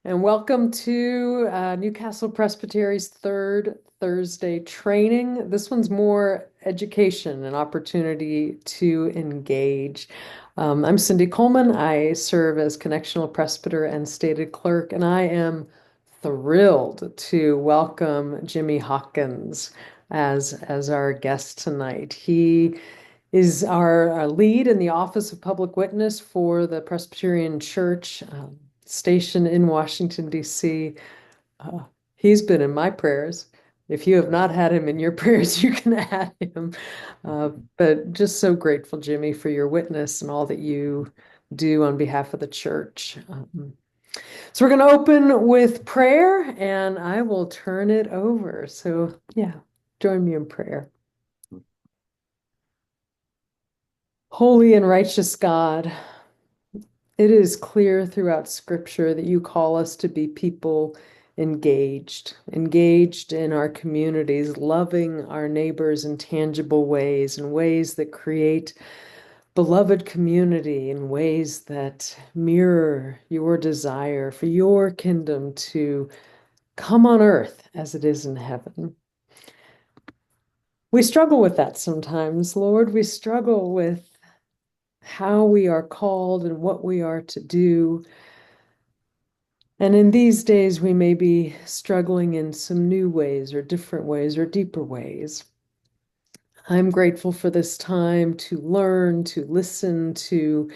And welcome to Newcastle Presbytery's third Thursday training. This one's more education and opportunity to engage. I'm Cindy Coleman. I serve as connectional presbyter and stated clerk, and I am thrilled to welcome Jimmie Hawkins as our guest tonight. He is our lead in the Office of Public Witness for the Presbyterian Church station in Washington, D.C. Uh, he's been in my prayers. If you have not had him in your prayers, you can add him. But just so grateful, Jimmie, for your witness and all that you do on behalf of the church. So we're going to open with prayer and I will turn it over. So, yeah, join me in prayer. Holy and righteous God, it is clear throughout Scripture that you call us to be people engaged in our communities, loving our neighbors in tangible ways, in ways that create beloved community, in ways that mirror your desire for your kingdom to come on earth as it is in heaven. We struggle with that sometimes, Lord. We struggle with how we are called and what we are to do. And in these days, we may be struggling in some new ways or different ways or deeper ways. I'm grateful for this time to learn, to listen, to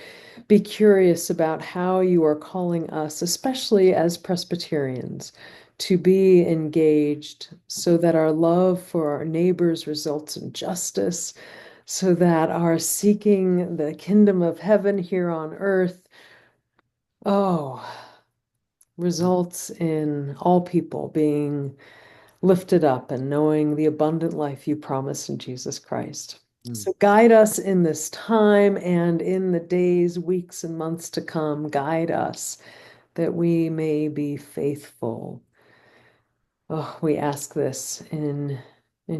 be curious about how you are calling us, especially as Presbyterians, to be engaged so that our love for our neighbors results in justice, so that our seeking the kingdom of heaven here on earth, oh, results in all people being lifted up and knowing the abundant life you promise in Jesus Christ. Mm. So guide us in this time and in the days, weeks, and months to come. Guide us that we may be faithful. Oh, we ask this in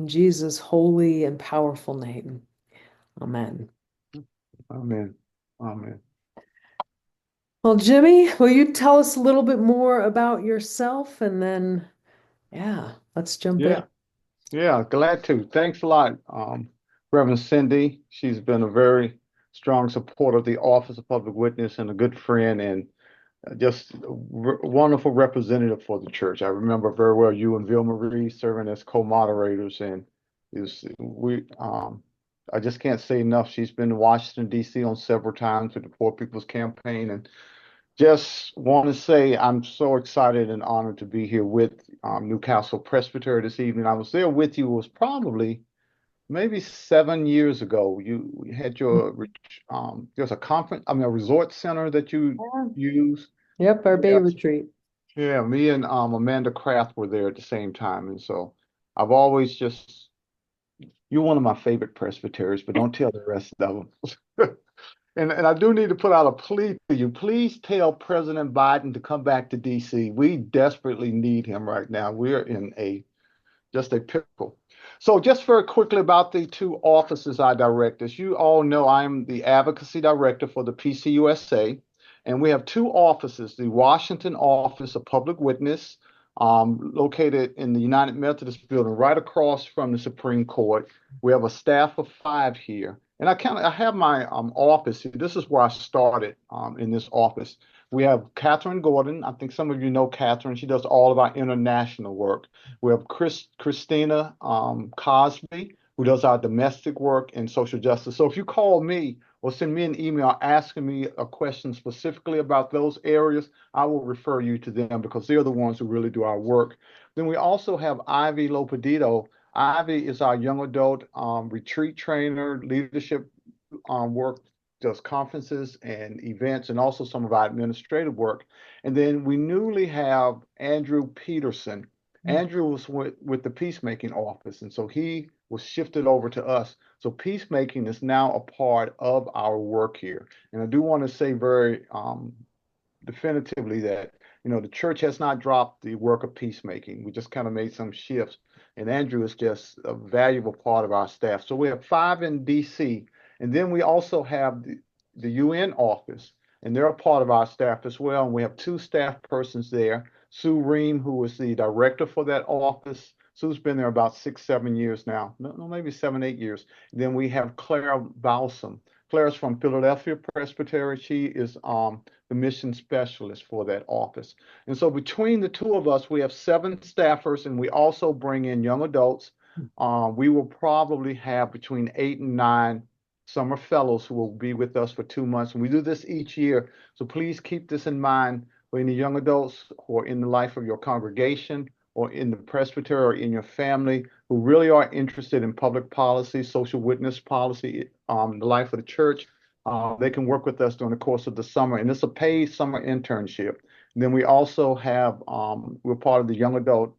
Jesus' holy and powerful name. Amen. Amen. Amen. Well, Jimmie, will you tell us a little bit more about yourself and then, yeah, let's jump in. Yeah. Yeah. Glad to. Thanks a lot, Reverend Cindy. She's been a very strong supporter of the Office of Public Witness and a good friend and just a wonderful representative for the church. I remember very well you and Ville Marie serving as co-moderators and is we I just can't say enough. She's been to Washington, D.C. on several times with the Poor People's Campaign and just want to say I'm so excited and honored to be here with Newcastle Presbytery this evening. I was there with you. It was probably maybe 7 years ago. You had there's a conference, I mean a resort center that you Yeah. use. Yep, our Bay Yes. retreat. Yeah, me and Amanda Kraft were there at the same time, and so I've always just you're one of my favorite presbyteries, but don't tell the rest of them. And I do need to put out a plea to you. Please tell President Biden to come back to DC. We desperately need him right now. We're in just a pickle. So just very quickly about the two offices I direct. As you all know, I'm the advocacy director for the PCUSA, and we have two offices, the Washington Office of Public Witness, located in the United Methodist Building, right across from the Supreme Court. We have a staff of 5 here. And I have my office here. This is where I started in this office. We have Catherine Gordon. I think some of you know Catherine. She does all of our international work. We have Christina Cosby, who does our domestic work and social justice. So if you call me or send me an email asking me a question specifically about those areas, I will refer you to them because they're the ones who really do our work. Then we also have Ivy Lopedito. Ivy is our young adult retreat trainer, leadership work, does conferences and events, and also some of our administrative work. And then we newly have Andrew Peterson. Andrew was with the peacemaking office, and so he was shifted over to us. So peacemaking is now a part of our work here. And I do want to say very definitively that the church has not dropped the work of peacemaking. We just kind of made some shifts, and Andrew is just a valuable part of our staff. So we have 5 in DC, and then we also have the UN office. and they're a part of our staff as well. And we have two staff persons there. Sue Ream, who is the director for that office. Sue's been there about 6, 7 years now. No, maybe 7, 8 years. Then we have Claire Balsam. Claire's from Philadelphia Presbytery. She is the mission specialist for that office. And so between the two of us, we have 7 staffers, and we also bring in young adults. We will probably have between 8 and 9 summer fellows who will be with us for 2 months. And we do this each year. So please keep this in mind for any young adults who are in the life of your congregation or in the presbytery or in your family who really are interested in public policy, social witness policy, the life of the church. They can work with us during the course of the summer. And it's a paid summer internship. And then we also have, we're part of the young adult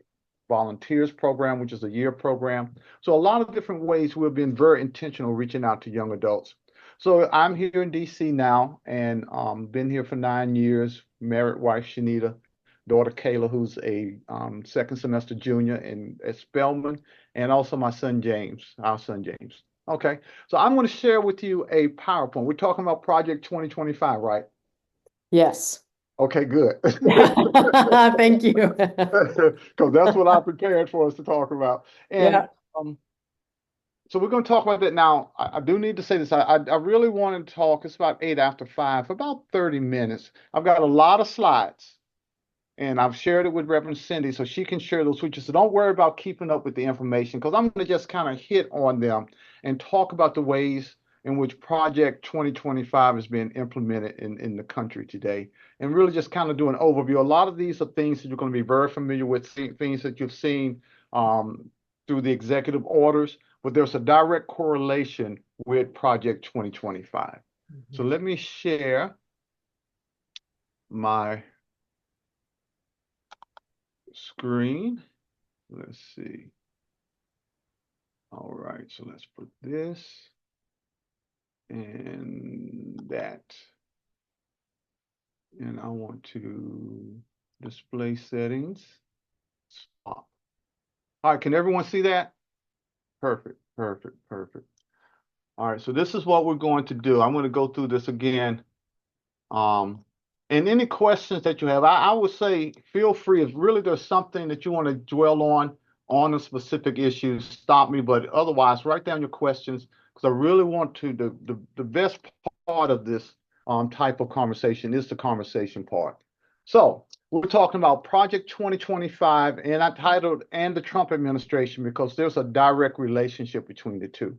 volunteers program, which is a year program. So a lot of different ways we've been very intentional reaching out to young adults. So I'm here in DC now and been here for 9 years, married wife Shanita, daughter Kayla, who's a second semester junior at Spelman, and also my son James, our son James. Okay, so I'm going to share with you a PowerPoint. We're talking about Project 2025, right? Yes. Okay, good. Thank you. Because that's what I prepared for us to talk about. And Yeah. so we're going to talk about that now. I do need to say this. I really want to talk. It's about 8 after 5, for about 30 minutes. I've got a lot of slides, and I've shared it with Reverend Cindy so she can share those with you. So don't worry about keeping up with the information because I'm going to just kind of hit on them and talk about the ways in which Project 2025 is being implemented in the country today, and really just kind of do an overview. A lot of these are things that you're going to be very familiar with, things that you've seen through the executive orders, but there's a direct correlation with Project 2025. So let me share my screen. Let's see. All right, so let's put this and that. And I want to display settings. Stop. All right, can everyone see that? Perfect, perfect, perfect. All right, so this is what we're going to do. I'm going to go through this again. And any questions that you have, I would say feel free. If really there's something that you want to dwell on a specific issue, stop me. But otherwise, write down your questions because I really want to. The best part of this type of conversation is the conversation part. So we're talking about Project 2025, and I titled "And the Trump Administration" because there's a direct relationship between the two.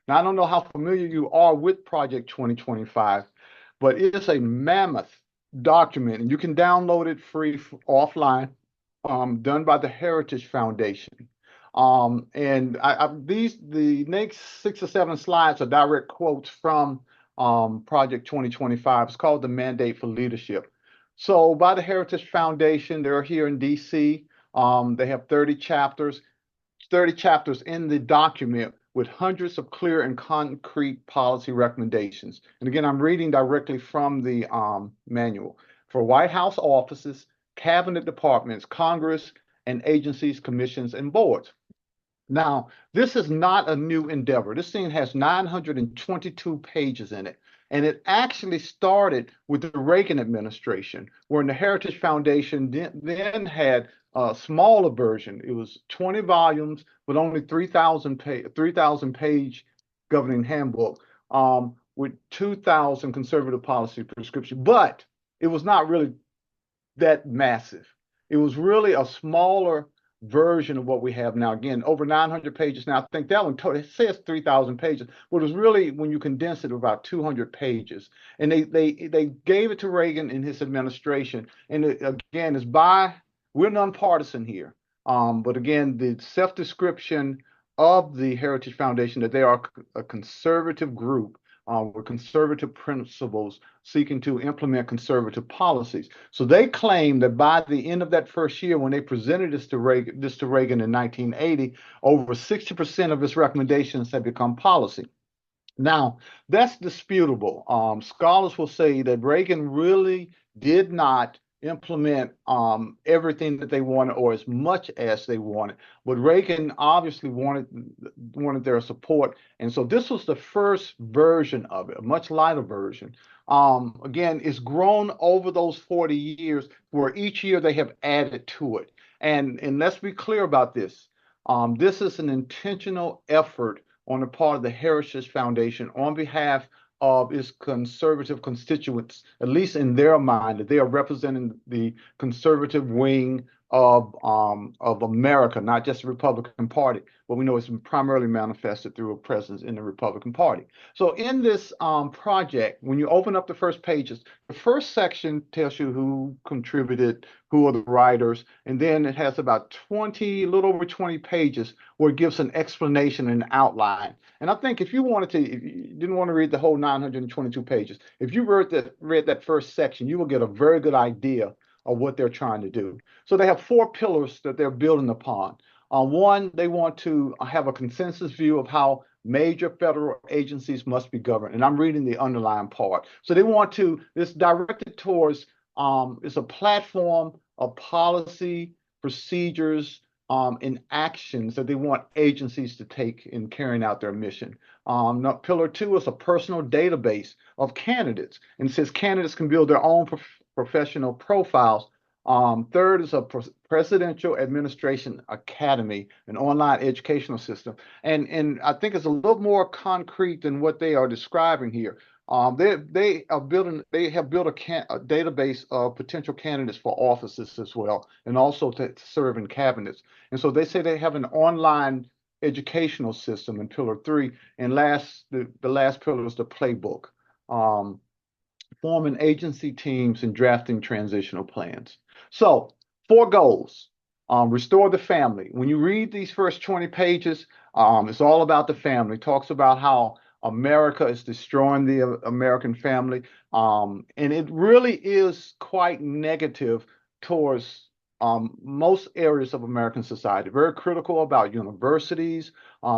Now, I don't know how familiar you are with Project 2025, but it's a mammoth document, and you can download it free offline, done by the Heritage Foundation. And the next 6 or 7 slides are direct quotes from Project 2025. It's called the Mandate for Leadership. So by the Heritage Foundation, they're here in DC. They have 30 chapters in the document with hundreds of clear and concrete policy recommendations. And again, I'm reading directly from the manual for White House offices, cabinet departments, Congress, and agencies, commissions, and boards. Now, this is not a new endeavor. This thing has 922 pages in it. And it actually started with the Reagan administration, where the Heritage Foundation then had a smaller version. It was 20 volumes, but only 3,000 page governing handbook with 2,000 conservative policy prescriptions. But it was not really that massive. It was really a smaller version of what we have now. Again, over 900 pages now. I think that one it says 3,000 pages, but it was really, when you condense it, about 200 pages. And they gave it to Reagan in his administration. And it, again, is we're nonpartisan here. But again, the self-description of the Heritage Foundation that they are a conservative group with conservative principles seeking to implement conservative policies. So they claim that by the end of that first year, when they presented this to Reagan in 1980, over 60% of its recommendations had become policy. Now, that's disputable. Scholars will say that Reagan really did not implement everything that they wanted or as much as they wanted. But Reagan obviously wanted their support. And so this was the first version of it, a much lighter version. Again, it's grown over those 40 years where each year they have added to it. And let's be clear about this. This is an intentional effort on the part of the Heritage Foundation on behalf of its conservative constituents, at least in their mind, that they are representing the conservative wing of America, not just the Republican Party. But we know it's primarily manifested through a presence in the Republican Party. So in this project, when you open up the first pages, the first section tells you who contributed, who are the writers, and then it has about 20, a little over 20 pages where it gives an explanation and outline. And I think if you wanted to, if you didn't want to read the whole 922 pages, if you read that first section, you will get a very good idea of what they're trying to do. So they have four pillars that they're building upon. One, they want to have a consensus view of how major federal agencies must be governed. And I'm reading the underlying part. So they want to, it's directed towards, it's a platform of policy, procedures, and actions that they want agencies to take in carrying out their mission. Now, pillar two is a personal database of candidates, and says candidates can build their own professional profiles. Third is a presidential administration academy, an online educational system, and I think it's a little more concrete than what they are describing here. They have built a database of potential candidates for offices as well, and also to serve in cabinets. And so they say they have an online educational system in pillar three, and the last pillar is the playbook. Um, Forming agency teams and drafting transitional plans. So, four goals. Restore the family. When you read these first 20 pages, it's all about the family. It talks about how America is destroying the American family. And it really is quite negative towards most areas of American society. Very critical about universities,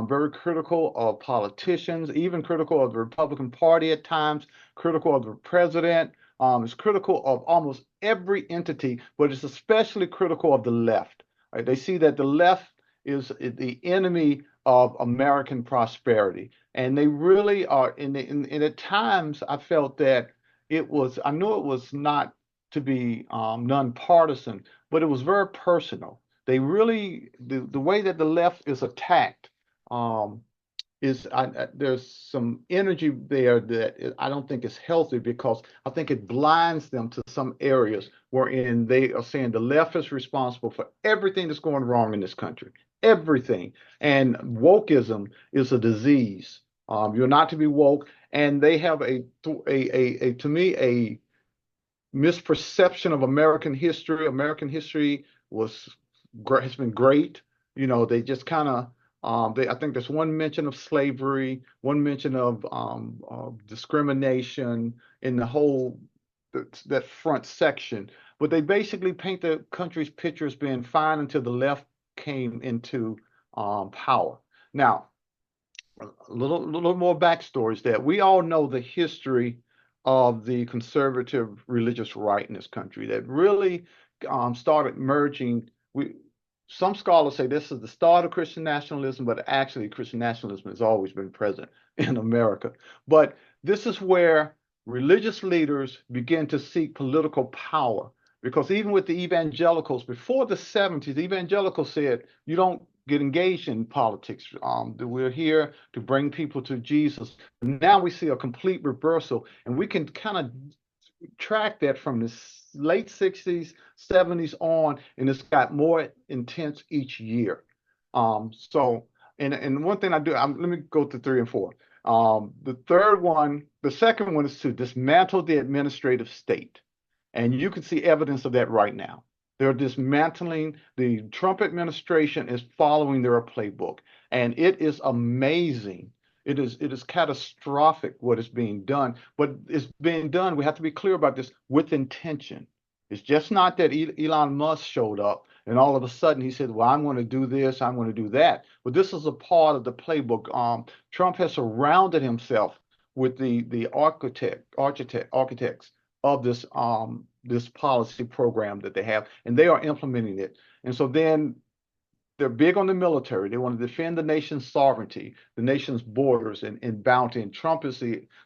very critical of politicians, even critical of the Republican Party at times, critical of the president. It's critical of almost every entity, but it's especially critical of the left. Right? They see that the left is the enemy of American prosperity, and they really are. And at times, I felt that I knew it was not to be nonpartisan, but it was very personal. They really, the way that the left is attacked, um, there's some energy there that I don't think is healthy, because I think it blinds them to some areas wherein they are saying the left is responsible for everything that's going wrong in this country, everything. And wokeism is a disease. You're not to be woke, and they have to me a misperception of American history. American history has been great. You know, they just kind of I think there's one mention of slavery, one mention of discrimination in the whole that front section. But they basically paint the country's picture as being fine until the left came into power. Now, a little more backstories that we all know the history of the conservative religious right in this country that really started merging. Some scholars say this is the start of Christian nationalism, but actually Christian nationalism has always been present in America. But this is where religious leaders begin to seek political power. Because even with the evangelicals, before the 70s, evangelicals said, you don't get engaged in politics. We're here to bring people to Jesus. Now we see a complete reversal, and we can kind of track that from the late 60s, 70s on, and it's got more intense each year. And one thing I do, let me go to three and four. The second one is to dismantle the administrative state. And you can see evidence of that right now. They're dismantling, the Trump administration is following their playbook. And it is amazing. It is catastrophic what is being done, but it's being done, we have to be clear about this, with intention. It's just not that Elon Musk showed up and all of a sudden he said, well, I'm going to do this, I'm going to do that. But this is a part of the playbook. Trump has surrounded himself with the architects of this policy program that they have, and they are implementing it. And so then they're big on the military. They want to defend the nation's sovereignty, the nation's borders and bounty. And Trump is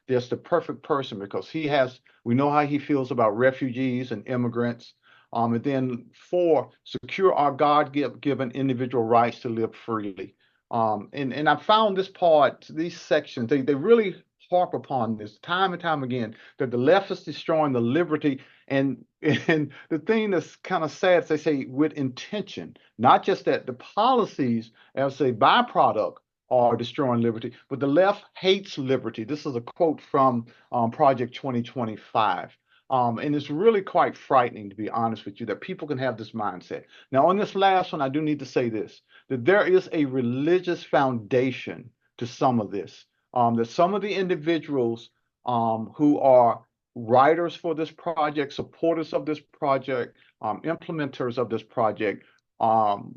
just the perfect person because we know how he feels about refugees and immigrants. And then four, secure our God-given individual rights to live freely. And I found this part, these sections, they really harp upon this time and time again that the left is destroying the liberty and and the thing that's kind of sad is they say with intention, not just that the policies as a byproduct are destroying liberty, but the left hates liberty. This is a quote from Project 2025. And it's really quite frightening, to be honest with you, that people can have this mindset. Now, on this last one, I do need to say this, that there is a religious foundation to some of this, that some of the individuals who are writers for this project, supporters of this project, implementers of this project.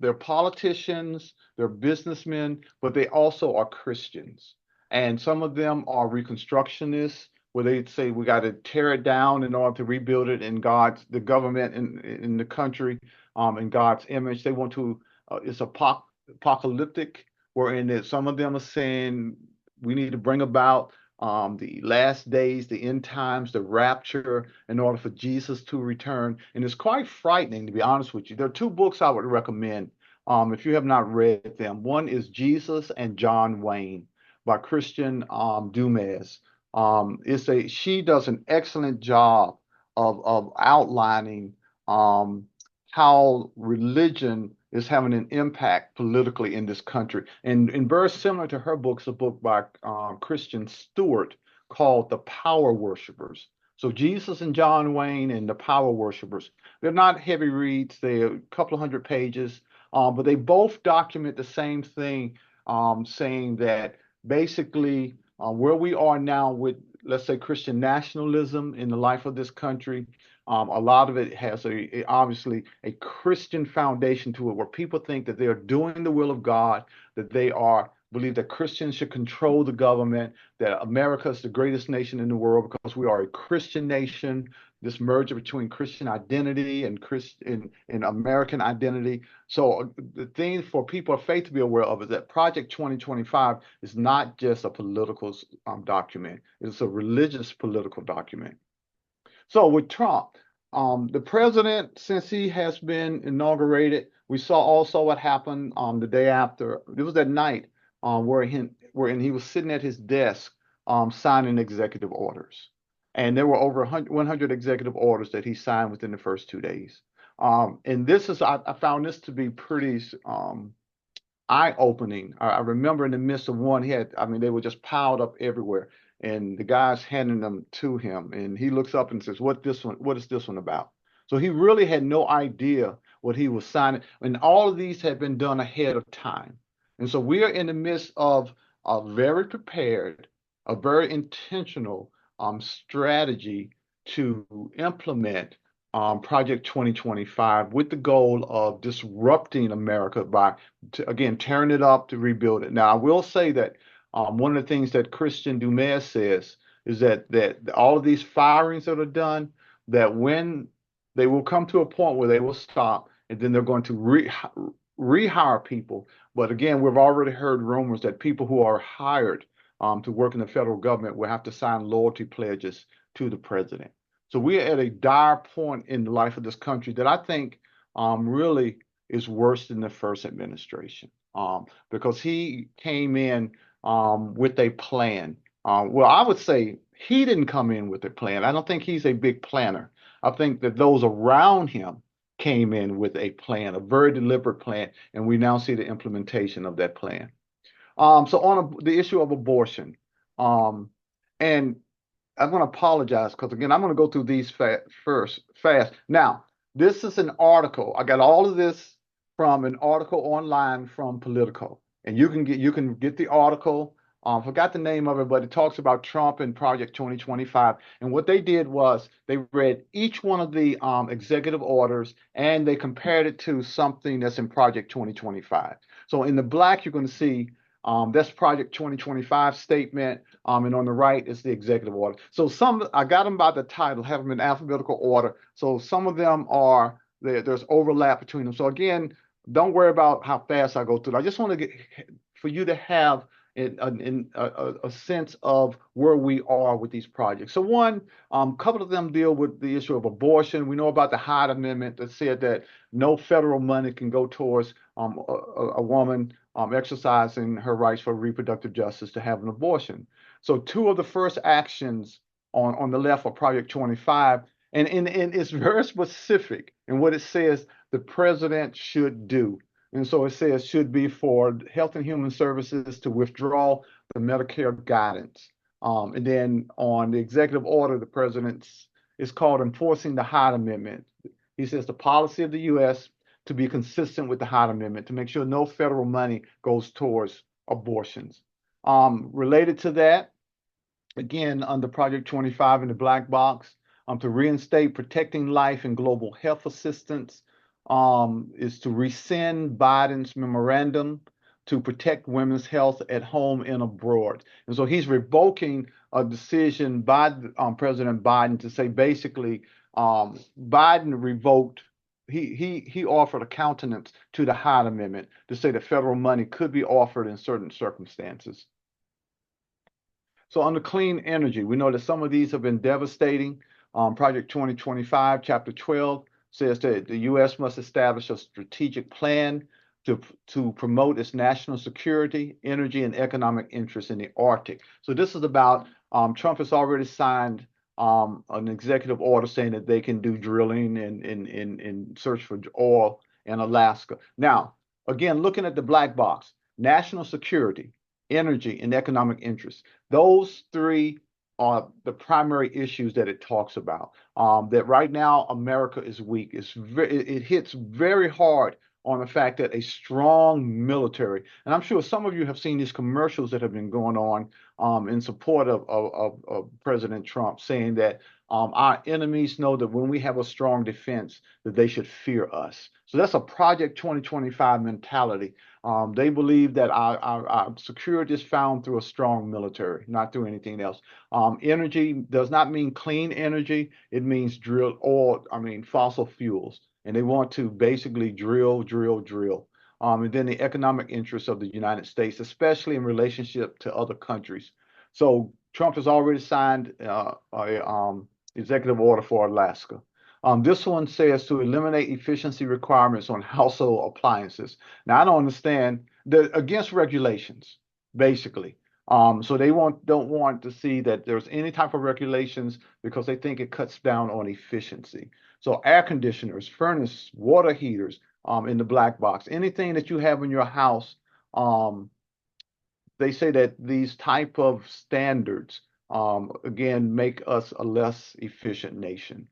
They're politicians, they're businessmen, but they also are Christians. And some of them are reconstructionists, where they say we got to tear it down in order to rebuild it in the government in the country, in God's image. They want to, it's apocalyptic, wherein some of them are saying we need to bring about the last days, the end times, the rapture, in order for Jesus to return. And it's quite frightening, to be honest with you. There are two books I would recommend if you have not read them. One is Jesus and John Wayne by Christian Dumas. She does an excellent job of outlining how religion is having an impact politically in this country. And very similar to her book is a book by Christian Stewart called The Power Worshippers. So Jesus and John Wayne and The Power Worshippers, they're not heavy reads. They're a couple of hundred pages, but they both document the same thing, saying that basically where we are now with, let's say, Christian nationalism in the life of this country, a lot of it has obviously a Christian foundation to it, where people think that they are doing the will of God, that they believe that Christians should control the government, that America is the greatest nation in the world because we are a Christian nation. This merger between Christian identity and American identity. So the thing for people of faith to be aware of is that Project 2025 is not just a political document; it's a religious political document. So with Trump, the president, since he has been inaugurated, we saw also what happened the day after. It was that night wherein he was sitting at his desk signing executive orders. And there were over 100 executive orders that he signed within the first 2 days. And I found this to be pretty eye-opening. I remember in the midst of one, they were just piled up everywhere, and the guy's handing them to him, and he looks up and says, What is this one about?" So he really had no idea what he was signing, and all of these had been done ahead of time. And so we are in the midst of a very prepared, a very intentional strategy to implement Project 2025 with the goal of disrupting America by, again, tearing it up to rebuild it. Now, I will say that one of the things that Christian Dumas says is that all of these firings that are done, that when they will come to a point where they will stop, and then they're going to rehire people. But again, we've already heard rumors that people who are hired to work in the federal government will have to sign loyalty pledges to the president. So we're at a dire point in the life of this country that I think really is worse than the first administration, because he came in with a plan. Well, I would say he didn't come in with a plan. I don't think he's a big planner. I think that those around him came in with a plan, a very deliberate plan, and we now see the implementation of that plan. So on the issue of abortion, and I'm going to apologize because again, I'm going to go through these first fast. Now, this is an article. I got all of this from an article online from Politico, and you can get the article. Forgot the name of it, but it talks about Trump and Project 2025. And what they did was they read each one of the executive orders and they compared it to something that's in Project 2025. So in the black, you're going to see That's Project 2025 statement. And on the right is the executive order. So some I got them by the title, have them in alphabetical order. So some of them are there's overlap between them. So again, don't worry about how fast I go through. I just want to get for you to have a sense of where we are with these projects. So one, a couple of them deal with the issue of abortion. We know about the Hyde Amendment that said that no federal money can go towards a woman exercising her rights for reproductive justice to have an abortion. So two of the first actions on the left are Project 25, and it's very specific in what it says the president should do. And so it says should be for Health and Human Services to withdraw the Medicare guidance. And then on the executive order, the president's is called enforcing the Hyde Amendment. He says the policy of the U.S. to be consistent with the Hyde Amendment to make sure no federal money goes towards abortions. Related to that, again, under Project 25 in the black box, to reinstate protecting life and global health assistance, is to rescind Biden's memorandum to protect women's health at home and abroad. And so he's revoking a decision by President Biden to say basically Biden revoked. He offered a countenance to the Hyde Amendment to say that federal money could be offered in certain circumstances. So under clean energy, we know that some of these have been devastating. Project 2025, Chapter 12 says that the U.S. must establish a strategic plan to promote its national security, energy, and economic interests in the Arctic. So this is about Trump has already signed an executive order saying that they can do drilling and search for oil in Alaska. Now, again, looking at the black box, national security, energy, and economic interests. Those three are the primary issues that it talks about. That right now America is weak. It hits very hard on the fact that a strong military, and I'm sure some of you have seen these commercials that have been going on in support of President Trump, saying that our enemies know that when we have a strong defense, that they should fear us. So that's a Project 2025 mentality. They believe that our security is found through a strong military, not through anything else. Energy does not mean clean energy. It means fossil fuels. And they want to basically drill, drill, drill. And then the economic interests of the United States, especially in relationship to other countries. So Trump has already signed a executive order for Alaska. This one says to eliminate efficiency requirements on household appliances. Now, I don't understand. They're against regulations, basically. So they don't want to see that there's any type of regulations because they think it cuts down on efficiency. So air conditioners, furnace, water heaters, in the black box, anything that you have in your house, um, they say that these type of standards, again, make us a less efficient nation.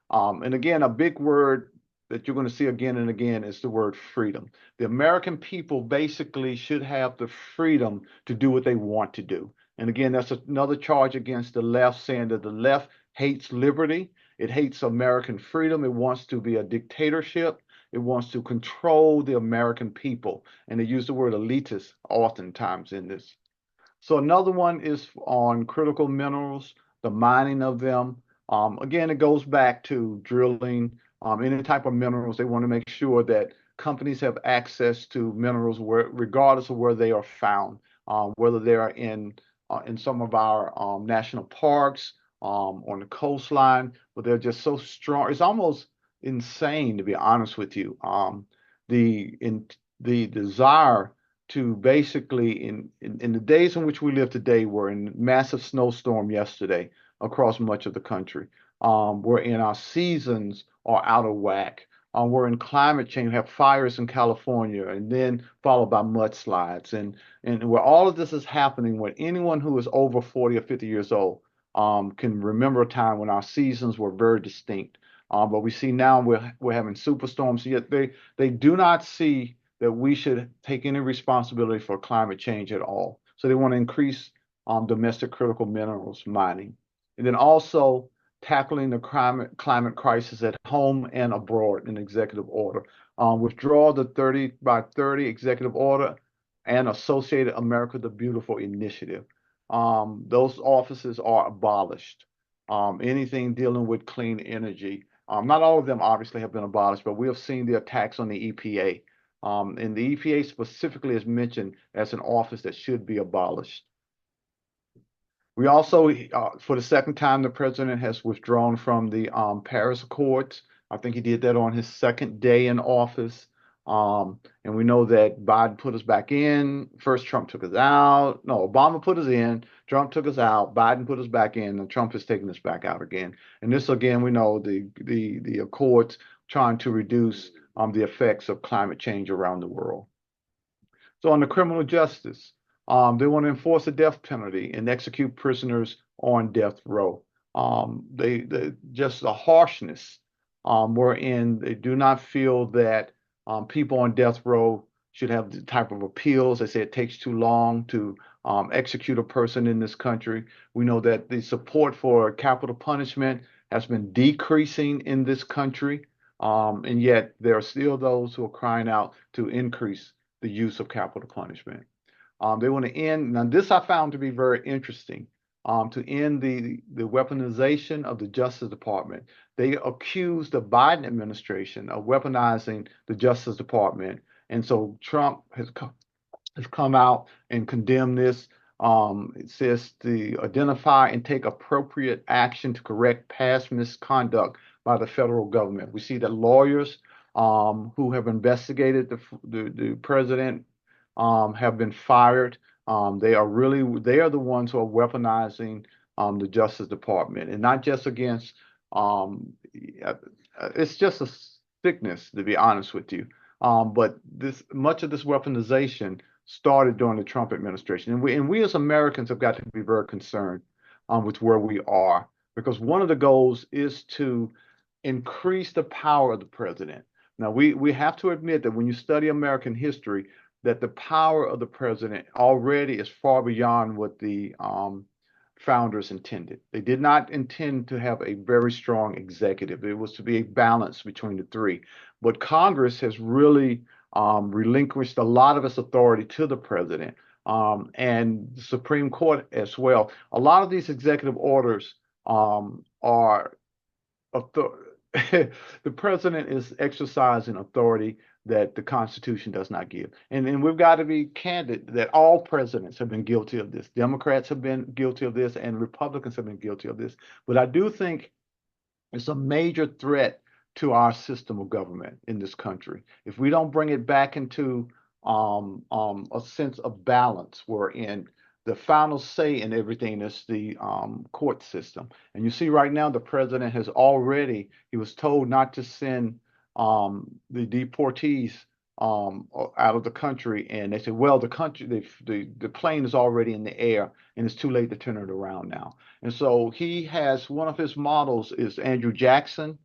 And again, a big word that you're going to see again and again is the word freedom. The American people basically should have the freedom to do what they want to do. And again, that's another charge against the left, saying that the left hates liberty. It hates American freedom. It wants to be a dictatorship. It wants to control the American people. And they use the word elitist oftentimes in this. So another one is on critical minerals, the mining of them. Again, it goes back to drilling, any type of minerals. They want to make sure that companies have access to minerals regardless of where they are found, whether they are in some of our national parks, on the coastline, but they're just so strong. It's almost insane, to be honest with you. The desire to basically in the days in which we live today, we're in massive snowstorm yesterday across much of the country. We're in our seasons are out of whack. We're in climate change. We have fires in California, and then followed by mudslides, and where all of this is happening, when anyone who is over 40 or 50 years old can remember a time when our seasons were very distinct. But we see now we're having superstorms. Yet they do not see that we should take any responsibility for climate change at all. So they want to increase domestic critical minerals mining. And then also tackling the climate crisis at home and abroad in executive order. Withdraw the 30 by 30 executive order and Associated America the Beautiful initiative. Those offices are abolished. Anything dealing with clean energy, not all of them obviously have been abolished, but we have seen the attacks on the EPA. And the EPA specifically is mentioned as an office that should be abolished. We also, for the second time, the president has withdrawn from the Paris Accords. I think he did that on his second day in office. And we know that Biden put us back in. First, Trump took us out. No, Obama put us in. Trump took us out. Biden put us back in, and Trump is taking us back out again. And this, again, we know the Accords trying to reduce the effects of climate change around the world. So on the criminal justice, they want to enforce the death penalty and execute prisoners on death row. They just the harshness wherein they do not feel that people on death row should have the type of appeals. They say it takes too long to execute a person in this country. We know that the support for capital punishment has been decreasing in this country, and yet there are still those who are crying out to increase the use of capital punishment. They want to end, now this I found to be very interesting, to end the weaponization of the Justice Department. They accused the Biden administration of weaponizing the Justice Department. And so Trump has come out and condemned this. It says to identify and take appropriate action to correct past misconduct by the federal government. We see that lawyers who have investigated the president have been fired. They are the ones who are weaponizing the Justice Department, and not just against. It's just a sickness, to be honest with you. But this much of this weaponization started during the Trump administration, and we as Americans have got to be very concerned with where we are, because one of the goals is to increase the power of the president. Now, we have to admit that when you study American history, that the power of the president already is far beyond what the founders intended. They did not intend to have a very strong executive. It was to be a balance between the three. But Congress has really relinquished a lot of its authority to the president, and the Supreme Court as well. A lot of these executive orders are the president is exercising authority that the Constitution does not give. And we've got to be candid that all presidents have been guilty of this. Democrats have been guilty of this, and Republicans have been guilty of this. But I do think it's a major threat to our system of government in this country. If we don't bring it back into a sense of balance, wherein the final say in everything is the court system. And you see right now, the president has already, he was told not to send the deportees out of the country. And they said, well, the country, the plane is already in the air and it's too late to turn it around now. And so he has, one of his models is Andrew Jackson.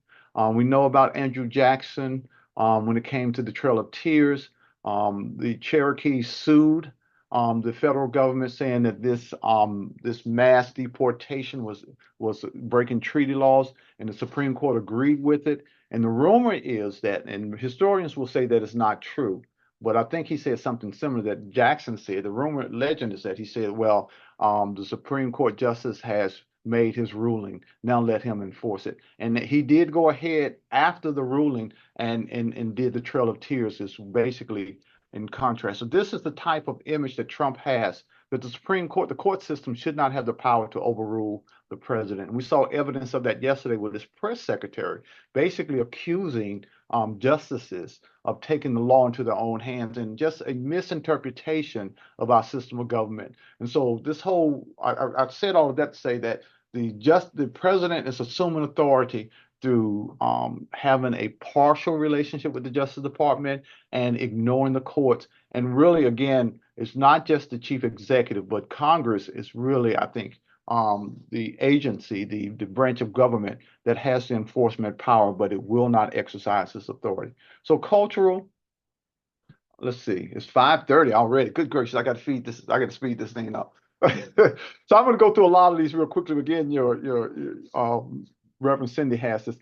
We know about Andrew Jackson when it came to the Trail of Tears. The Cherokees sued the federal government, saying that this mass deportation was breaking treaty laws, and the Supreme Court agreed with it. And the rumor is that, and historians will say that it's not true, but I think he said something similar that Jackson said. The rumor legend is that he said, well, the Supreme Court justice has made his ruling. Now let him enforce it. And he did go ahead after the ruling and did the Trail of Tears, is basically in contrast. So this is the type of image that Trump has, that the Supreme Court, the court system should not have the power to overrule the president. And we saw evidence of that yesterday with his press secretary basically accusing justices of taking the law into their own hands, and just a misinterpretation of our system of government. And so this whole, I've said all of that to say that the president is assuming authority through having a partial relationship with the Justice Department and ignoring the courts. And really, again, it's not just the chief executive, but Congress is really, I think, the agency, the branch of government that has the enforcement power, but it will not exercise this authority. So cultural, let's see, it's 5:30 already. Good gracious, I got to feed this. I got to speed this thing up. So I'm going to go through a lot of these real quickly. Again, your Reverend Cindy has this.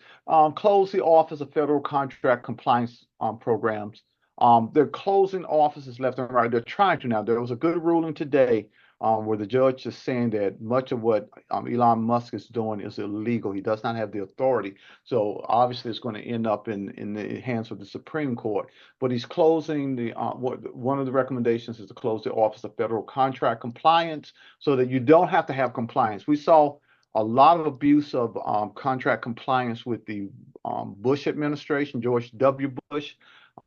Close the Office of Federal Contract Compliance Programs. They're closing offices left and right. They're trying to now. There was a good ruling today where the judge is saying that much of what Elon Musk is doing is illegal. He does not have the authority. So obviously, it's going to end up in the hands of the Supreme Court. But he's closing one of the recommendations is to close the Office of Federal Contract Compliance so that you don't have to have compliance. We saw a lot of abuse of contract compliance with the Bush administration, George W. Bush,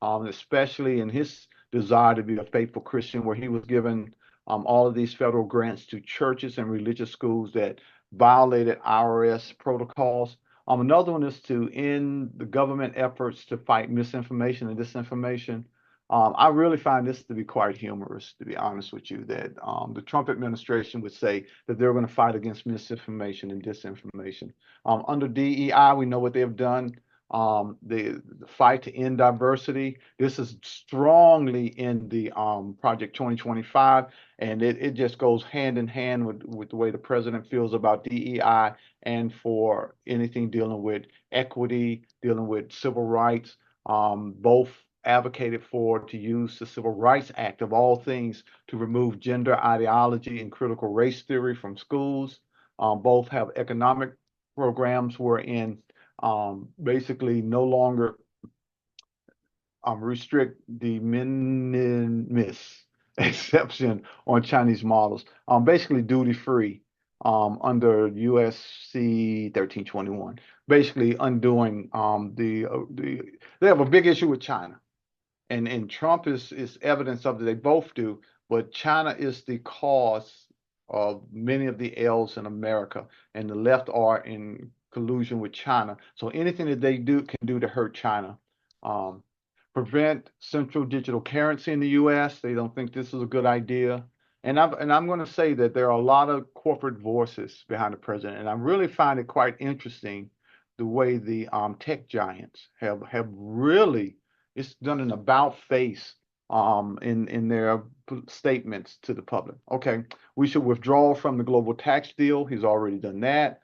especially in his desire to be a faithful Christian, where he was given all of these federal grants to churches and religious schools that violated IRS protocols. Another one is to end the government efforts to fight misinformation and disinformation. I really find this to be quite humorous, to be honest with you, that the Trump administration would say that they're going to fight against misinformation and disinformation. Under DEI, we know what they've done. The fight to end diversity. This is strongly in the Project 2025, and it just goes hand in hand with the way the president feels about DEI and for anything dealing with equity, dealing with civil rights. Both advocated for to use the Civil Rights Act of all things to remove gender ideology and critical race theory from schools. Both have economic programs wherein basically no longer restrict the minimis exception on Chinese models. Basically duty free under USC 1321. Basically undoing they have a big issue with China. And Trump is evidence of that they both do, but China is the cause of many of the ills in America, and the left are in collusion with China. So anything that they do can do to hurt China. Um, Prevent central digital currency in the U.S. They don't think this is a good idea. And I'm going to say that there are a lot of corporate voices behind the president, and I really find it quite interesting the way the tech giants have really it's done an about face in their statements to the public. Okay, we should withdraw from the global tax deal. He's already done that.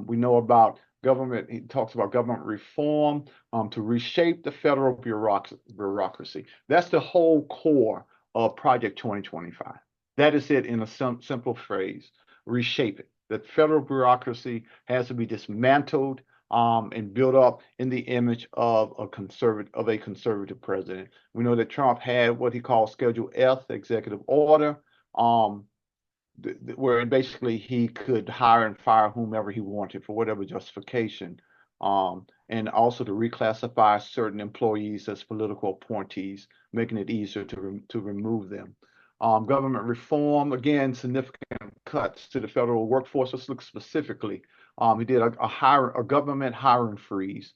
We know about government. He talks about government reform to reshape the federal bureaucracy. That's the whole core of Project 2025. That is it in a simple phrase. Reshape it. The federal bureaucracy has to be dismantled and built up in the image of a conservative president. We know that Trump had what he calls Schedule F, the executive order, um, where basically he could hire and fire whomever he wanted for whatever justification, and also to reclassify certain employees as political appointees, making it easier to remove them. Government reform, again, significant cuts to the federal workforce. Let's look specifically. He did a government hiring freeze.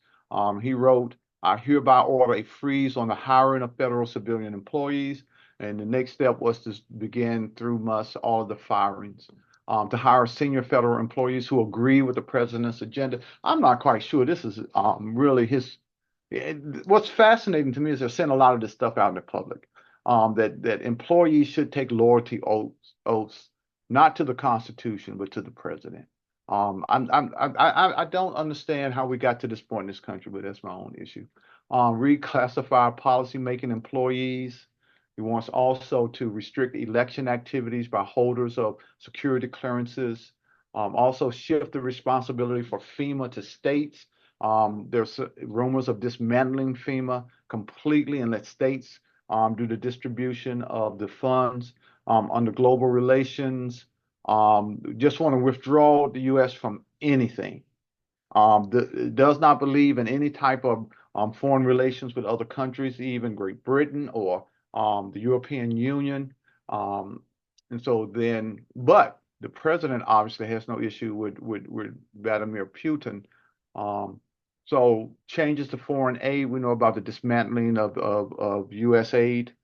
He wrote, I hereby order a freeze on the hiring of federal civilian employees. And the next step was to begin through Musk all of the firings. To hire senior federal employees who agree with the president's agenda. I'm not quite sure this is really his. What's fascinating to me is they're saying a lot of this stuff out in the public. That employees should take loyalty oaths, not to the Constitution, but to the president. I don't understand how we got to this point in this country, but that's my own issue. Reclassify policymaking employees. He wants also to restrict election activities by holders of security clearances. Also shift the responsibility for FEMA to states. There's rumors of dismantling FEMA completely and let states do the distribution of the funds under global relations. Just want to withdraw the U.S. from anything. Does not believe in any type of foreign relations with other countries, even Great Britain or the European Union. And so then, but the president obviously has no issue with Vladimir Putin. So changes to foreign aid. We know about the dismantling of U.S. aid.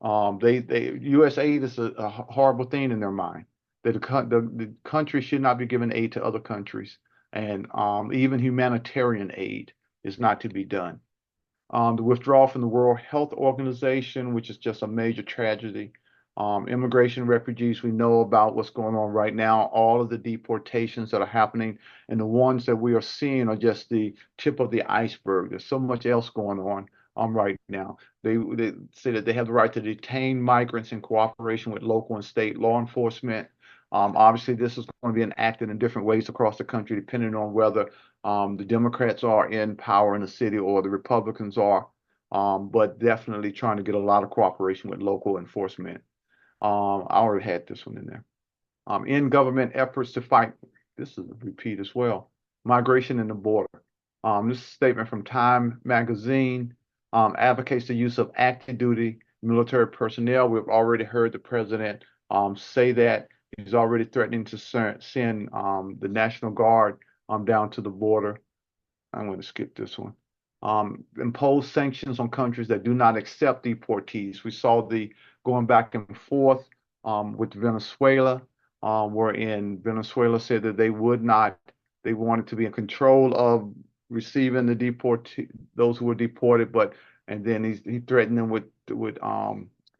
U.S. aid is a horrible thing in their mind. That the country should not be giving aid to other countries, and even humanitarian aid is not to be done. The withdrawal from the World Health Organization, which is just a major tragedy. Immigration refugees, we know about what's going on right now, all of the deportations that are happening, and the ones that we are seeing are just the tip of the iceberg. There's so much else going on right now. They say that they have the right to detain migrants in cooperation with local and state law enforcement. Obviously, this is going to be enacted in different ways across the country, depending on whether the Democrats are in power in the city or the Republicans are. But definitely trying to get a lot of cooperation with local enforcement. I already had this one in there. In government efforts to fight, this is a repeat as well, migration and the border. This is a statement from Time magazine, advocates the use of active duty military personnel. We've already heard the president say that. He's already threatening to send the National Guard down to the border. I'm going to skip this one. Impose sanctions on countries that do not accept deportees. We saw the going back and forth with Venezuela, wherein Venezuela said that they would not, they wanted to be in control of receiving the those who were deported, but and then he threatened them with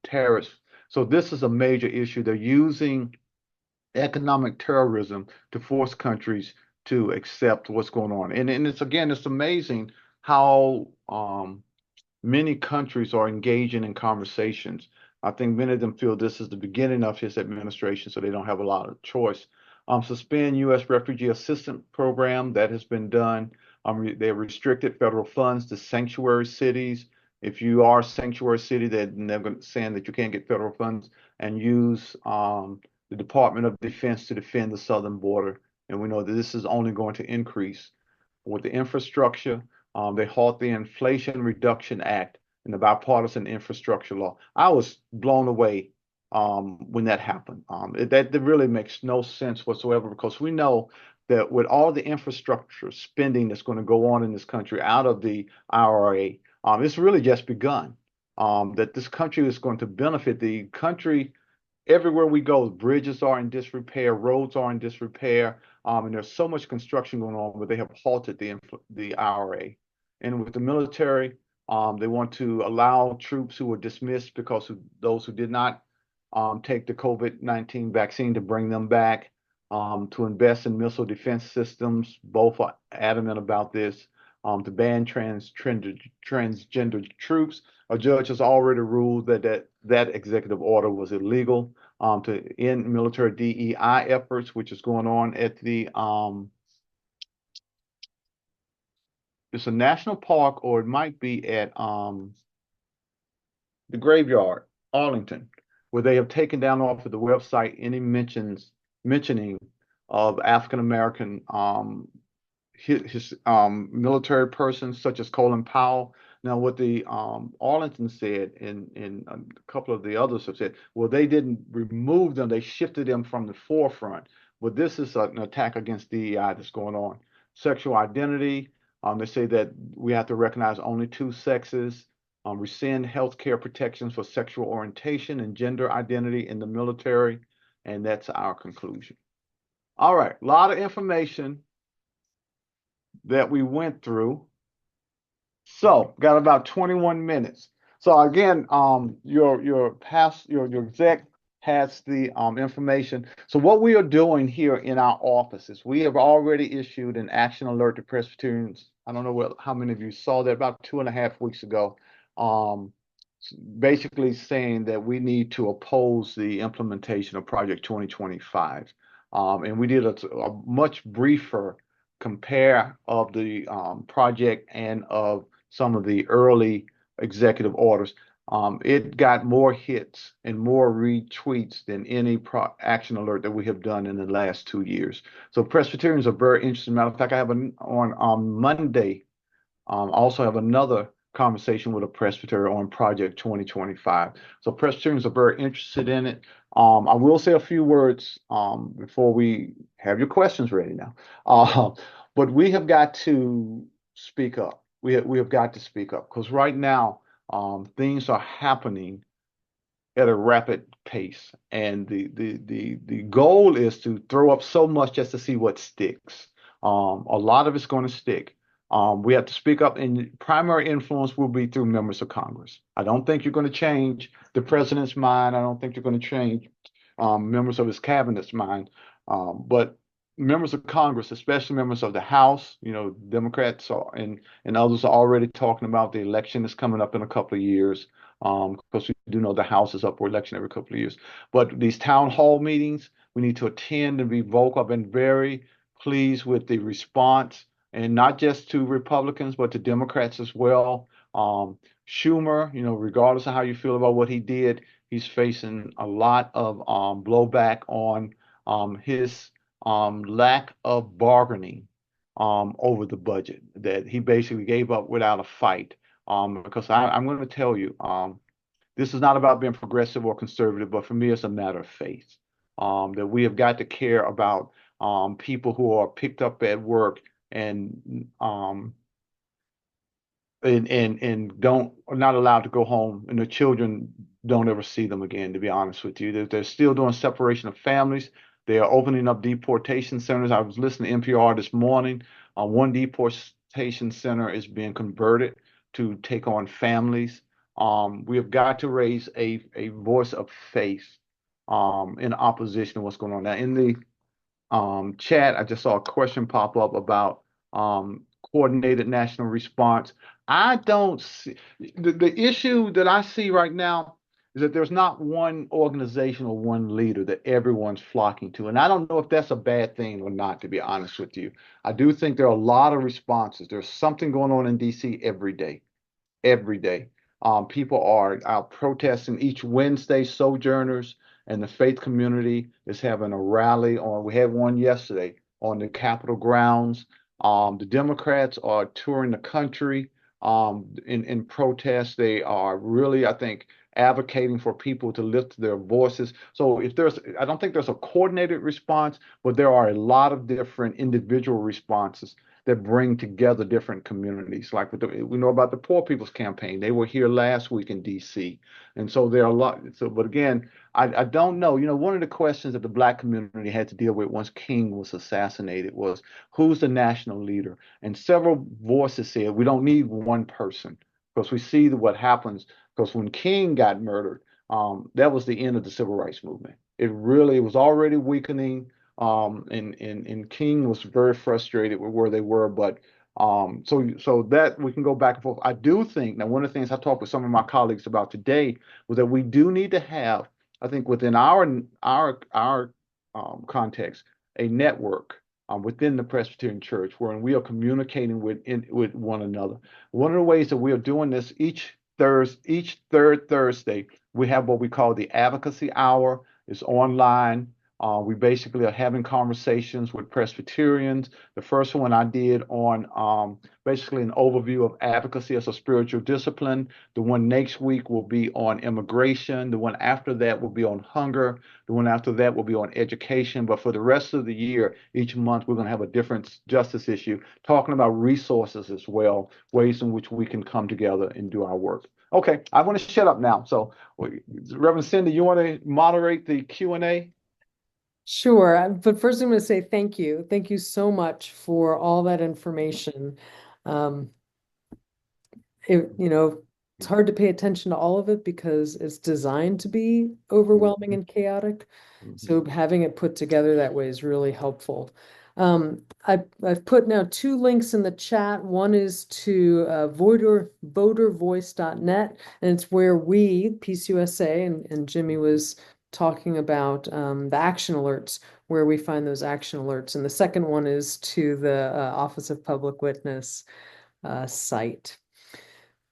tariffs. So this is a major issue. They're using economic terrorism to force countries to accept what's going on. And it's again, it's amazing how many countries are engaging in conversations. I think many of them feel this is the beginning of his administration, so they don't have a lot of choice. Suspend U.S. refugee assistance program that has been done. They restricted federal funds to sanctuary cities. If you are a sanctuary city, they're saying that you can't get federal funds and use the Department of Defense to defend the southern border. And we know that this is only going to increase with the infrastructure. They halt the Inflation Reduction Act and the bipartisan infrastructure law. I was blown away when that happened. That really makes no sense whatsoever because we know that with all the infrastructure spending that's going to go on in this country out of the IRA, it's really just begun. That this country is going to benefit the country everywhere we go. Bridges are in disrepair, roads are in disrepair, and there's so much construction going on, but they have halted the IRA. And with the military, they want to allow troops who were dismissed because of those who did not take the COVID-19 vaccine to bring them back, to invest in missile defense systems. Both are adamant about this. To ban transgender troops. A judge has already ruled that executive order was illegal. To end military DEI efforts, which is going on at it's a national park, or it might be at the graveyard, Arlington, where they have taken down off of the website any mentioning of African American military persons such as Colin Powell. Now, what the Arlington said, and a couple of the others have said, well, they didn't remove them; they shifted them from the forefront. But this is an attack against DEI that's going on. Sexual identity. They say that we have to recognize only two sexes. Rescind health care protections for sexual orientation and gender identity in the military, and that's our conclusion. All right, a lot of information that we went through. So got about 21 minutes. So again, your exec has the information. So what we are doing here in our offices, we have already issued an action alert to Presbyterians. I don't know how many of you saw that about 2.5 weeks ago. Um, Basically saying that we need to oppose the implementation of Project 2025. And we did a much briefer compare of the project and of some of the early executive orders. It got more hits and more retweets than any action alert that we have done in the last 2 years. So Presbyterians are very interested. Matter of fact, I have on Monday, also have another conversation with a presbytery on Project 2025. So Presbyterians are very interested in it. I will say a few words before we have your questions ready now. But we have got to speak up. We have got to speak up because right now things are happening at a rapid pace, and the goal is to throw up so much just to see what sticks. A lot of it's going to stick. We have to speak up, and primary influence will be through members of Congress. I don't think you're going to change the president's mind. I don't think you're going to change members of his cabinet's mind. But members of Congress, especially members of the House, Democrats and others are already talking about the election that's coming up in a couple of years. Because we do know the House is up for election every couple of years. But these town hall meetings, we need to attend and be vocal. I've been very pleased with the response, and not just to Republicans, but to Democrats as well. Schumer, regardless of how you feel about what he did, he's facing a lot of blowback on his lack of bargaining over the budget, that he basically gave up without a fight. Because I'm going to tell you, this is not about being progressive or conservative, but for me, it's a matter of faith. That we have got to care about people who are picked up at work and and don't are not allowed to go home, and the children don't ever see them again. To be honest with you, they're still doing separation of families. They are opening up deportation centers. I was listening to NPR this morning. One deportation center is being converted to take on families. We have got to raise a voice of faith in opposition to what's going on now. In the chat, I just saw a question pop up about coordinated national response. I don't see the issue that I see right now is that there's not one organization or one leader that everyone's flocking to. And I don't know if that's a bad thing or not, to be honest with you. I do think there are a lot of responses. There's something going on in DC every day. People are out protesting each Wednesday. Sojourners and the faith community is having a rally on. We had one yesterday on the Capitol grounds. The Democrats are touring the country in protest. They are really, I think, advocating for people to lift their voices. So I don't think there's a coordinated response, but there are a lot of different individual responses that bring together different communities. Like we know about the Poor People's Campaign. They were here last week in D.C. And so there are a lot. So, but again, I don't know. One of the questions that the Black community had to deal with once King was assassinated was who's the national leader? And several voices said we don't need one person because we see what happens. Because when King got murdered, that was the end of the civil rights movement. It was already weakening. And King was very frustrated with where they were, but so that we can go back and forth. I do think now one of the things I talked with some of my colleagues about today was that we do need to have, I think, within our context, a network within the Presbyterian Church where we are communicating with one another. One of the ways that we are doing this each third Thursday, we have what we call the Advocacy Hour. It's online. We basically are having conversations with Presbyterians. The first one I did on basically an overview of advocacy as a spiritual discipline. The one next week will be on immigration. The one after that will be on hunger. The one after that will be on education. But for the rest of the year, each month, we're going to have a different justice issue, talking about resources as well, ways in which we can come together and do our work. Okay, I want to shut up now. So, Reverend Cindy, you want to moderate the Q&A? Sure. But first, I'm going to say thank you. Thank you so much for all that information. Um, it's hard to pay attention to all of it because it's designed to be overwhelming and chaotic. So having it put together that way is really helpful. I've put now two links in the chat. One is to votervoice.net, and it's where we, PCUSA, and Jimmie was talking about the action alerts, where we find those action alerts. And the second one is to the Office of Public Witness site.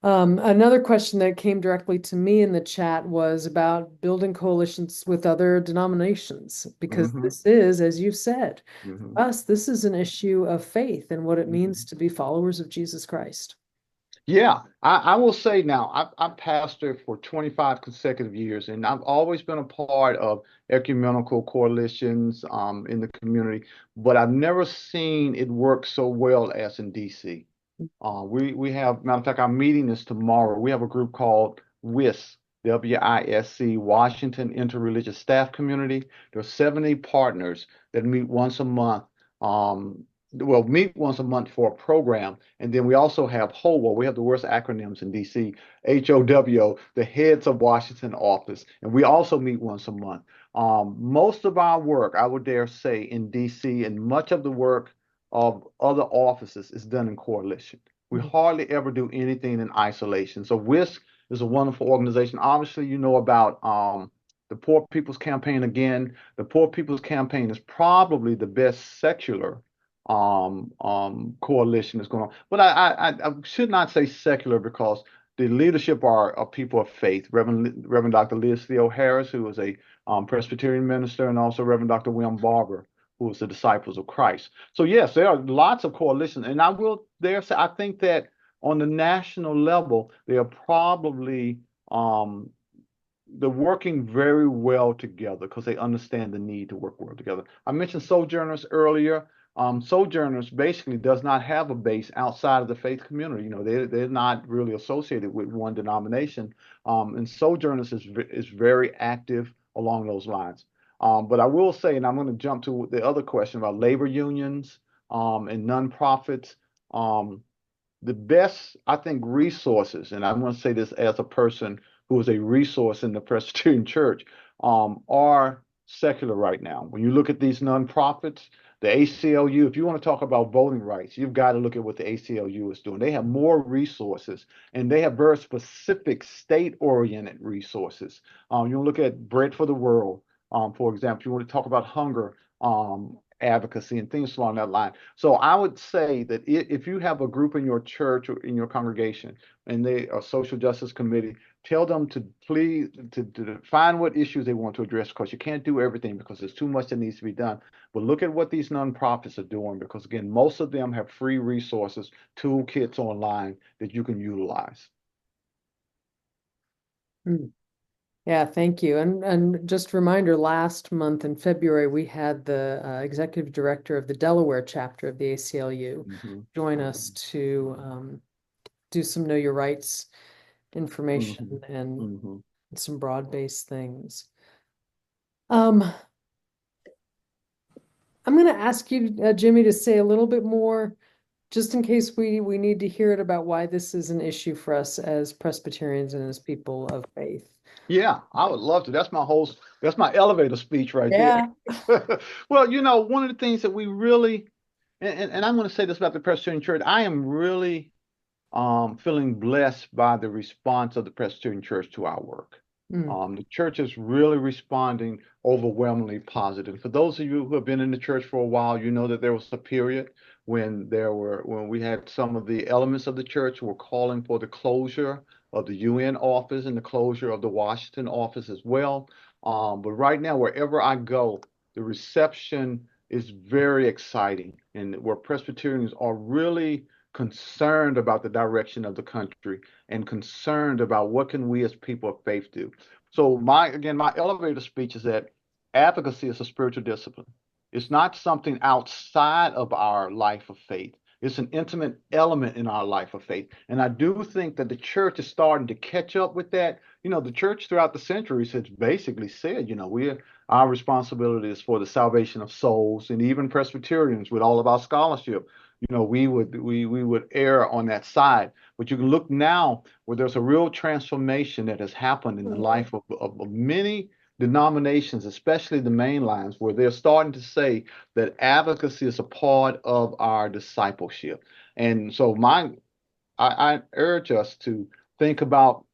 Another question that came directly to me in the chat was about building coalitions with other denominations, because Mm-hmm. this is, as you said, Mm-hmm. for us, this is an issue of faith and what it Mm-hmm. means to be followers of Jesus Christ. Yeah, I will say now, I've pastored for 25 consecutive years, and I've always been a part of ecumenical coalitions in the community, but I've never seen it work so well as in DC. We have, matter of fact, our meeting is tomorrow. We have a group called WISC, WISC, Washington Interreligious Staff Community. There are 70 partners that meet once a month. well, meet once a month for a program. And then we also have HOWO. We have the worst acronyms in DC, HOWO, the heads of Washington office. And we also meet once a month. Most of our work, I would dare say, in DC and much of the work of other offices is done in coalition. We Mm. hardly ever do anything in isolation. So WISC is a wonderful organization. Obviously, you know about the Poor People's Campaign again. The Poor People's Campaign is probably the best secular coalition that's going on. But I should not say secular because the leadership are people of faith. Reverend Dr. Liz Theo Harris, who is a Presbyterian minister, and also Reverend Dr. William Barber, who is the Disciples of Christ. So yes, there are lots of coalitions, and I will dare say I think that on the national level, they are probably um, they're working very well together because they understand the need to work well together. I mentioned Sojourners earlier. Sojourners basically does not have a base outside of the faith community. You know, they're not really associated with one denomination. And Sojourners is very active along those lines. But I will say, and I'm going to jump to the other question about labor unions and nonprofits. Um, the best, I think, resources, and I'm going to say this as a person who is a resource in the Presbyterian Church, are secular right now. When you look at these nonprofits, the ACLU, if you want to talk about voting rights, you've got to look at what the ACLU is doing. They have more resources and they have very specific state-oriented resources. You look at Bread for the World, for example, you want to talk about hunger advocacy and things along that line. So I would say that if you have a group in your church or in your congregation and they are social justice committee, tell them to please to define what issues they want to address because you can't do everything because there's too much that needs to be done. But look at what these nonprofits are doing because again, most of them have free resources, toolkits online that you can utilize. Mm. Yeah, thank you. And just a reminder, last month in February, we had the executive director of the Delaware chapter of the ACLU Hmm. join us to do some Know Your Rights information Hmm. and Hmm. some broad-based things. Um, I'm going to ask you, Jimmie, to say a little bit more, just in case we need to hear it about why this is an issue for us as Presbyterians and as people of faith. Yeah, I would love to. That's my elevator speech right there. Yeah. Well, one of the things that we really, and I'm going to say this about the Presbyterian Church, I am really feeling blessed by the response of the Presbyterian Church to our work. Mm. The church is really responding overwhelmingly positive. For those of you who have been in the church for a while, you know that there was a period when we had some of the elements of the church were calling for the closure of the UN office and the closure of the Washington office as well. But right now, wherever I go, the reception is very exciting, and where Presbyterians are really concerned about the direction of the country and concerned about what can we as people of faith do. So my elevator speech is that advocacy is a spiritual discipline. It's not something outside of our life of faith. It's an intimate element in our life of faith. And I do think that the church is starting to catch up with that. The church throughout the centuries has basically said, our responsibility is for the salvation of souls, and even Presbyterians with all of our scholarship we would err on that side. But you can look now where there's a real transformation that has happened in the life of many denominations, especially the main lines, where they're starting to say that advocacy is a part of our discipleship. And so I urge us to think about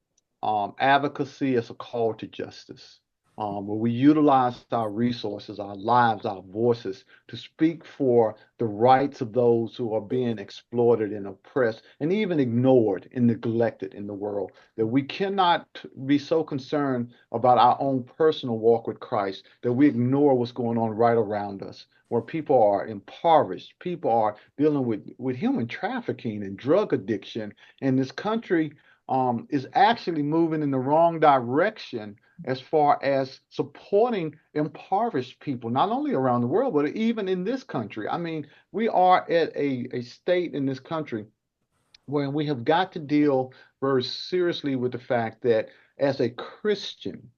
advocacy as a call to justice, where we utilize our resources, our lives, our voices to speak for the rights of those who are being exploited and oppressed and even ignored and neglected in the world. That we cannot be so concerned about our own personal walk with Christ that we ignore what's going on right around us, where people are impoverished, people are dealing with human trafficking and drug addiction, and this country is actually moving in the wrong direction as far as supporting impoverished people, not only around the world, but even in this country. I mean, we are at a state in this country where we have got to deal very seriously with the fact that as a Christian,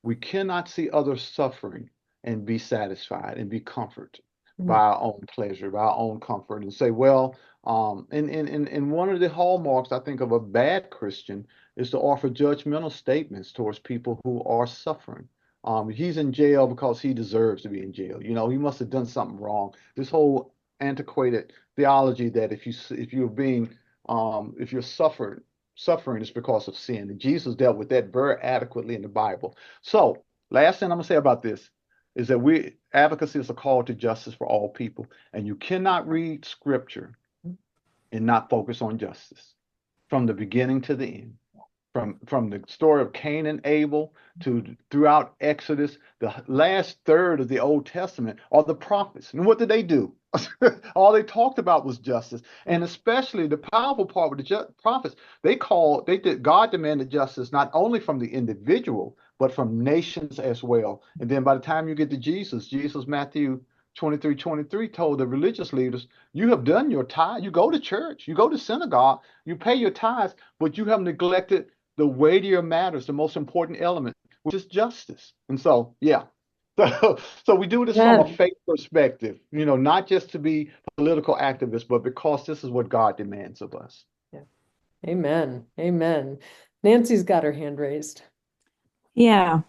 we cannot see others suffering and be satisfied and be comforted. by our own pleasure, by our own comfort, and say, well, and one of the hallmarks I think of a bad Christian is to offer judgmental statements towards people who are suffering. He's in jail because he deserves to be in jail. You know, he must have done something wrong. This whole antiquated theology that if you're being if you're suffering is because of sin, and Jesus dealt with that very adequately in the Bible. So, last thing I'm gonna say about this is that we advocacy is a call to justice for all people, and you cannot read scripture and not focus on justice from the beginning to the end. From the story of Cain and Abel to throughout Exodus, the last third of the Old Testament are the prophets. And what did they do? All they talked about was justice, and especially the powerful part with the prophets. They did God demanded justice not only from the individual but from nations as well. And then by the time you get to Jesus, Matthew 23:23 told the religious leaders, "You have done your tithe. You go to church, you go to synagogue, you pay your tithes, but you have neglected the weightier matters, the most important element, which is justice." And so, yeah. So we do this from a Amen. faith perspective, you know, not just to be political activists, but because this is what God demands of us. Yeah. Amen. Amen. Nancy's got her hand raised. Yeah.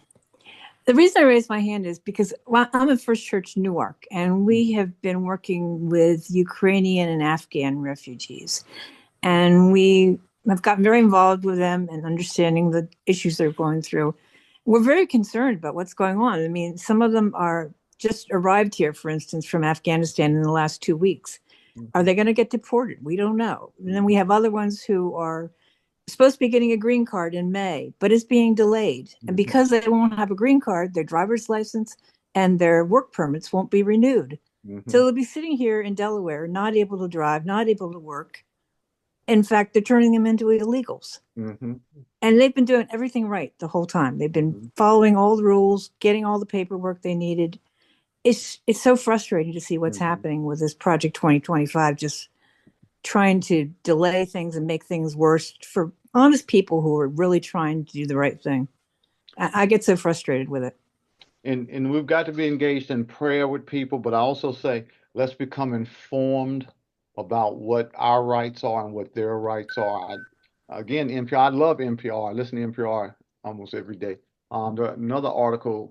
The reason I raised my hand is because I'm at First Church Newark, and we have been working with Ukrainian and Afghan refugees. And we have gotten very involved with them and understanding the issues they're going through. We're very concerned about what's going on. I mean, some of them are just arrived here, for instance, from Afghanistan in the last 2 weeks. Are they going to get deported? We don't know. And then we have other ones who are supposed to be getting a green card in May, but it's being delayed. And because they won't have a green card, their driver's license and their work permits won't be renewed. So they'll be sitting here in Delaware, not able to drive, not able to work. In fact, they're turning them into illegals. And they've been doing everything right the whole time. They've been following all the rules, getting all the paperwork they needed. It's so frustrating to see what's happening with this Project 2025, just trying to delay things and make things worse for honest people who are really trying to do the right thing. I get so frustrated with it. And we've got to be engaged in prayer with people, but I also say let's become informed about what our rights are and what their rights are. Again, NPR, I love NPR. I listen to NPR almost every day. Another article,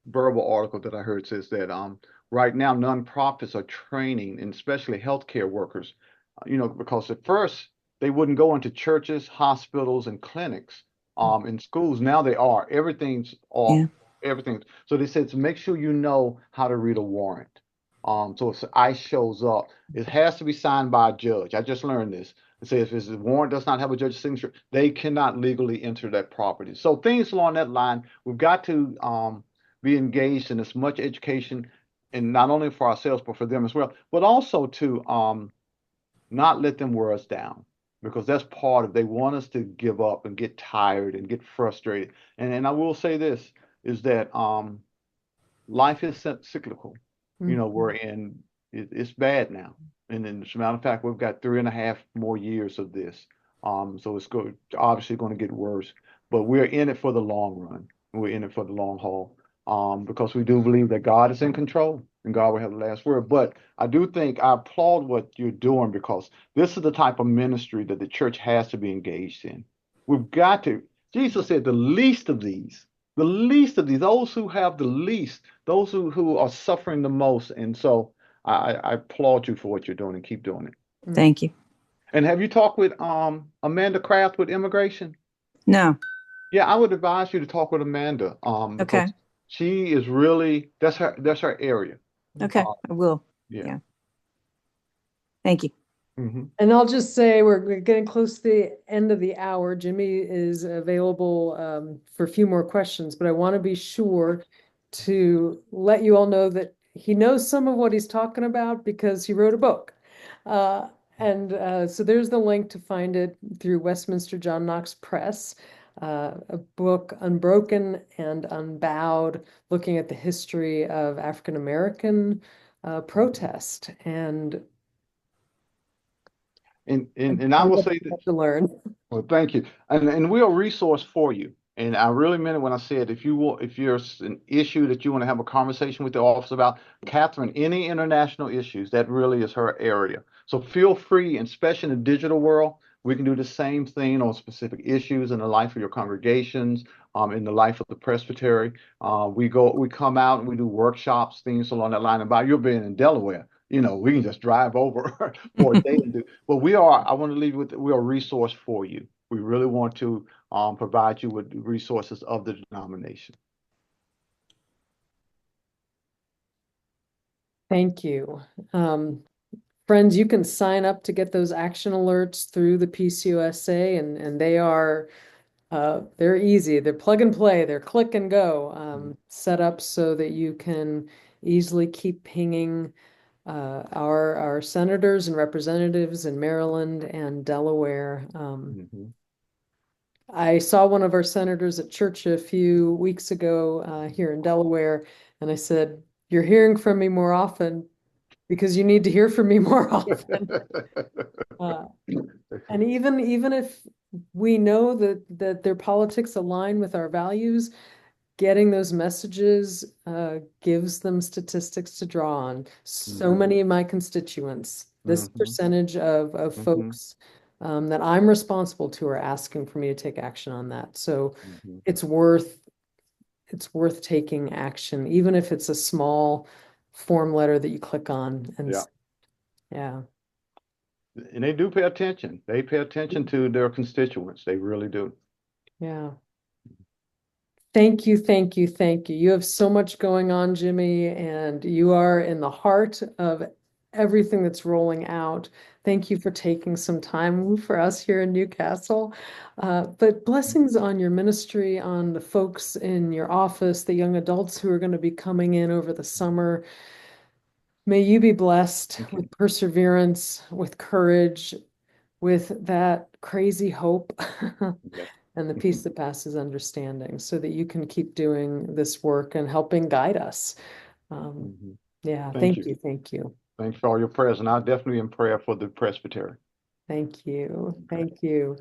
verbal article that I heard says that right now nonprofits are training, and especially healthcare workers, because at first they wouldn't go into churches, hospitals, and clinics, in schools. Now they are. Everything's off. Yeah. Everything. So they said to make sure you know how to read a warrant. So if ICE shows up, it has to be signed by a judge. I just learned this. It says if the warrant does not have a judge's signature, they cannot legally enter that property. So things along that line, we've got to be engaged in as much education, and not only for ourselves, but for them as well, but also to not let them wear us down, because that's part of they want us to give up and get tired and get frustrated. And I will say this is that life is cyclical. You know, we're in it's bad now. And then as a matter of fact, we've got 3.5 more years of this. So it's obviously going to get worse, but we're in it for the long run. We're in it for the long haul. Because we do believe that God is in control and God will have the last word. But I do think I applaud what you're doing, because this is the type of ministry that the church has to be engaged in. We've got to. Jesus said, the least of these, those who have the least, those who are suffering the most. And so I applaud you for what you're doing, and keep doing it. Thank you. And have you talked with Amanda Kraft with immigration? No. Yeah, I would advise you to talk with Amanda, because Okay. she is really that's her area. Okay. I will. Yeah. Thank you. And I'll just say we're getting close to the end of the hour. Jimmie is available for a few more questions, but I want to be sure to let you all know that he knows some of what he's talking about because he wrote a book. So there's the link to find it through Westminster John Knox Press, a book, Unbroken and Unbowed, looking at the history of African American protest. And I will say this. to learn. Well, thank you. And we're a resource for you. And I really meant it when I said if there's an issue that you want to have a conversation with the office about, Catherine, any international issues, that really is her area. So feel free, and especially in the digital world, we can do the same thing on specific issues in the life of your congregations, in the life of the presbytery. We come out and we do workshops, things along that line. And by you being in Delaware, we can just drive over for a day and do. But I want to leave you with, we are a resource for you. We really want to provide you with resources of the denomination. Thank you. Friends, you can sign up to get those action alerts through the PCUSA, and they're easy. They're plug and play. They're click and go, set up so that you can easily keep pinging our senators and representatives in Maryland and Delaware. I saw one of our senators at church a few weeks ago here in Delaware, and I said, "You're hearing from me more often because you need to hear from me more often." And even if we know that their politics align with our values, getting those messages gives them statistics to draw on. So many of my constituents, this percentage of folks that I'm responsible to are asking for me to take action on that. So it's worth taking action, even if it's a small form letter that you click on. And yeah. And they do pay attention. They pay attention to their constituents. They really do. Yeah. Thank you, thank you, thank you. You have so much going on, Jimmie, and you are in the heart of everything that's rolling out. Thank you for taking some time for us here in Newcastle. But blessings on your ministry, on the folks in your office, the young adults who are going to be coming in over the summer. May you be blessed with perseverance, with courage, with that crazy hope. And the peace that passes understanding, so that you can keep doing this work and helping guide us. Yeah, thank you. Thank you. Thanks for all your prayers. And I definitely am prayer for the presbytery. Thank you. Thank you.